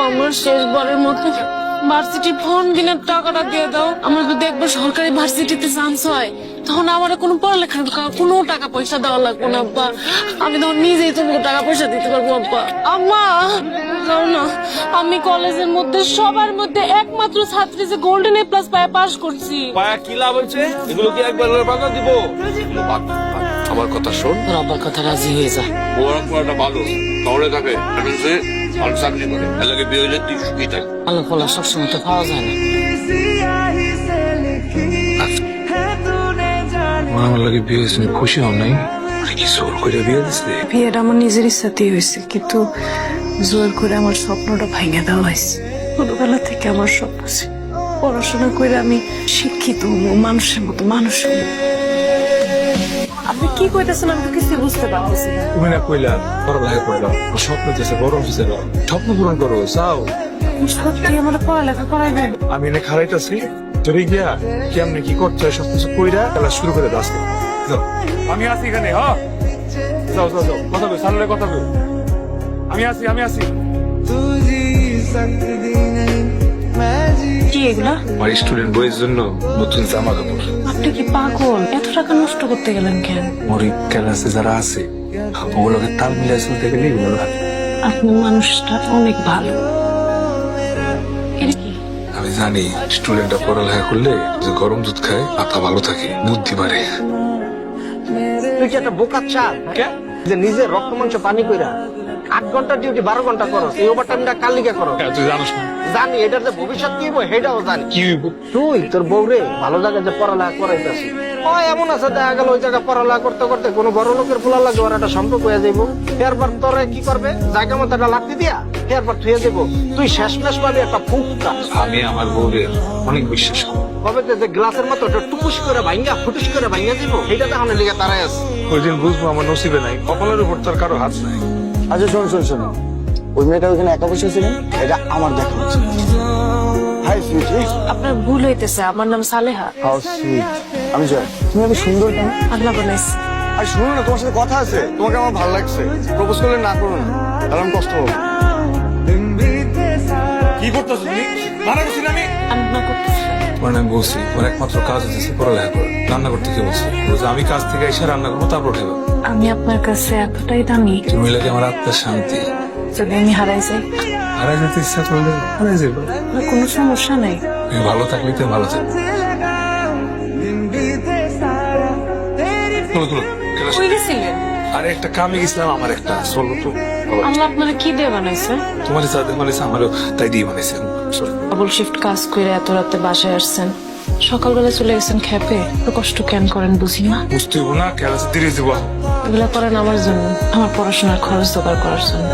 আমার শেষবারের মতো ভার্সিটি ফর্ম কিনে টাকাটা দিয়ে দাও। আমার যদি একবার সরকারি ভার্সিটিতে চান্স হয় তখন আমার কোনো পড়ালেখার কোনো টাকা পয়সা দেওয়া লাগবে না আব্বা। আমি তখন নিজেই তোমাকে টাকা পয়সা দিতে পারবো আব্বা। আম্মা যাও না, আমি কলেজের মধ্যে সবার মধ্যে একমাত্র ছাত্রী যে গোল্ডেন এ প্লাস পায় পাশ করছি। পায়া কি লাভ হয়েছে? এগুলো কি একবার বাধা দিব? আমার কথা শোন, তোর আব্বার কথা রাজি হয়ে যা। ওরা পড়াটা ভালো শহরে থাকে, ভালো চাকরি করে, এলাকায় বিয়ে হইলে তুই সুখী থাক। আলো ফলা সবসময় তো পাওয়া যায় না। আমার লাগে বিয়ে হয়েছে, খুশি হন নাই? কি জোর করে বিয়ে দিচ্ছে? বিয়েটা আমার নিজের ইচ্ছাতেই হয়েছে, কিন্তু জোর করে আমার স্বপ্নটা ভাঙে দেওয়া হয়েছে। ছোটবেলা থেকে আমার স্বপ্ন ছিল পড়াশোনা করে আমি শিক্ষিত হবো, মানুষের মতো মানুষ হবো। আপনি কি কইতেছেন আমি তো কিছু বুঝতে পারতেছি না। তুমি না কইলা পড়ালেখা করলাম, স্বপ্ন দিয়েছে বড় অফিসে যাও, স্বপ্ন পূরণ করো, চাও। আপনি সত্যি আমার পড়ালেখা করাইবেন? আমি এনে খারাইতেছি, চলে গিয়া কেমনে কি করতে হয় সবকিছু কইরা খেলা শুরু করে দাস। আমি আছি এখানে, হ্যাঁ যাও যাও যাও, কথা বল, সামনে কথা বল। আমি আছি। কি এগুলা? আমার স্টুডেন্ট বইয়ের জন্য নতুন জামা কাপড়। আপনি কি পাগল? এত টাকা নষ্ট করতে গেলেন কেন? ওর ক্লাসে যারা আছে ওগুলোকে তাল মিলিয়ে চলতে গেলে এগুলো লাগে। আপনি মানুষটা অনেক ভালো। এটা কি? আমি জানি স্টুডেন্টরা পড়ালেখা করলে যে গরম দুধ খায় মাথা ভালো থাকে, বুদ্ধি বাড়ে। তুই কি একটা বোকা চাল যে নিজের রক্ত মাংস পানি কইরা 8 ঘন্টা ডিউটি 12 ঘন্টা করো, এই ওভারটাইমটা কার লিগে করো? তুই জানোস না জানি এটার যে ভবিষ্যৎ কি হইব সেটাও জানি। কি হইব? তুই তোর বউরে ভালো জায়গায় যে পড়ালেখা করাইতেছিস, হয় এমন আছে দেখা গেল ওই জায়গায় পড়ালেখা করতে করতে কোনো বড় লোকের ফুলা লাগে ওর একটা সম্পর্ক হয়ে যাইব। এরপর তোরে কি করবে, জায়গা মতো একটা লাত্তি দিয়া এরপর থুয়ে দেবো। তুই শেষমেশ পাবি একটা ফুকটা। আমি আমার বউরের অনেক বিশ্বাস করি। কবে যে গ্লাসের মতো ওটা টুকুস করে ভাঙ্গা ফুটুস করে ভাঙ্গা দিব, এটা দেখানো লিগে তারাই আছে। ওই দিন বুঝবো আমার নসিবে নাই, কপালের উপর তার কারো হাত নাই। আচ্ছা শোন ওই মেয়েটা ওইখানে একা বসে ছিলেন, এটা আমার দেখা উচিত। হাই সুইটি। আপনার ভুল হইতেছে, আমার নাম সালেহা। How sweet. আমি জয়। তুমি এত সুন্দর কেন? আল্লাহ বানাইছে। আর শুনো না, তোমার সাথে কথা আছে, তোমাকে আমার ভালো লাগছে। প্রপোজ করলে না করো না, তাহলে আমি কষ্ট পাবো। কি করতেছো তুমি? মানা করছি না আমি? আমি না করতেছি। মানে আমি বলছি ওর একমাত্র কাজ হচ্ছে পড়ালেখা করে, রান্না করতে কে বলছে? বলছে আমি কাজ থেকে এসে রান্না করবো, তারপর খাবো। আমি আপনার কাছে এতটাই দামি, তুমি লাগে আমার আত্মার শান্তি। যদি আমি হারাই যাই হারাই যেতে ইচ্ছা করলে হারাই যাবো, আমার কোনো সমস্যা নাই। তুমি ভালো থাকলে তো ভালো থাকবে। চলো চলো, ক্লাস। কই গেছিলেন? আরে একটা কামে গেছিলাম, আমার একটা চলো তো। আল্লাহ আপনারা কি দিয়ে বানাইছে? তোমার সাথে বানাইছে, আমারও তাই দিয়ে বানাইছে। ডাবল শিফট কাজ করে এত রাতে বাসায় আসছেন, সকালবেলা চলে গেছেন খেপে, তো কষ্ট কেন করেন বুঝি না। বুঝতে হবো না, ক্লাসে ধীরে যাবো। এগুলা করেন আমার জন্য, আমার পড়াশোনার খরচ জোগাড় করার জন্য।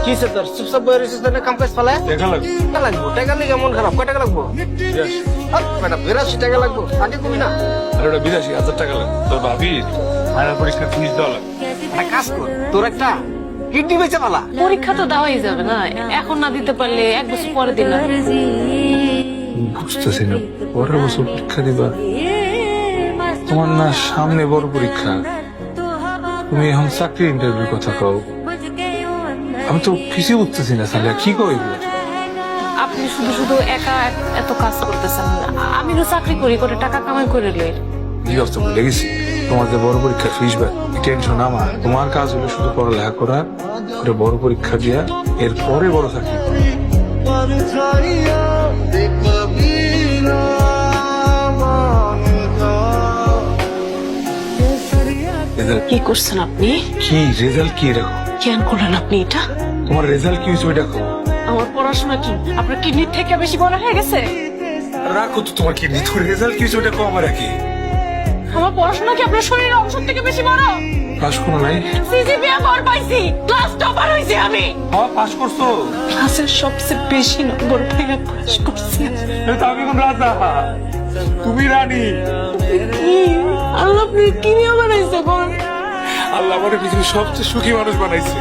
কি সে তোর চুপচাপ বয়ে রয়েছিস না, কাম কাজ ফেলে? দেখা লাগবে। টাকা লাগবো, টাকা লিগে মন খারাপ। কয় টাকা লাগবো? বেটা 82 টাকা লাগবো, আগে কবি না। আর ওটা 82,000 টাকা লাগবে। তোর ভাবি ফাইনাল পরীক্ষার ফিস দেওয়া লাগবে। একটা কাজ কর, তোর একটা কিডনি বেচে পালা। পরীক্ষা তো দেওয়াই যাবে না, এখন না দিতে পারলে 1 বছর পরে দিলাম। বুঝতেছি না, পরের বছর পরীক্ষা দিবা? তোমার না সামনে বড় পরীক্ষা, তুমি এখন চাকরি ইন্টারভিউর কথা কও। আমি তো ফিসে উঠতেছি না, তাহলে কি কইব? আপনি শুধু শুধু একা এত কাজ করতেছেন, আমি তো চাকরি করি করে টাকা কামাই করে লই। বিরক্ত ভুলে গেছি, তোমার যে বড় পরীক্ষার ফিস বা টেনশন আমার। তোমার কাজ হলো শুধু পড়ালেখা করা, করে বড় পরীক্ষা দিয়া এরপরে বড় চাকরি করা। কি করছেন আপনি? কি রেজাল্ট কি রাখো? কেন করলেন আপনি এটা? তোমার রেজাল্ট কি হয়েছে ওইটা কো। আমার পড়াশোনা কি আপনার কিডনির থেকে বেশি বড় হয়ে গেছে? রাখো তো তোমার কিডনি, তোর রেজাল্ট কি হয়েছে ওইটা কো আমার কি। আমার পড়াশোনা কি আপনার শরীরের অংশ থেকে বেশি বড়? পাস করো নাই? সিজিপিএ বড় পাইছি, ক্লাস টপার হইছি আমি। হ্যাঁ পাস করছো। ক্লাসের সবচেয়ে বেশি নম্বর পেয়ে পাস করছি। এটা আমি কোন রাজা, তুমি রানী। কি আল্লাহ আপনি কি নিয়ে বানাইছে কোন? আল্লাহ আমার পৃথিবীর সবচেয়ে সুখী মানুষ বানাইছে।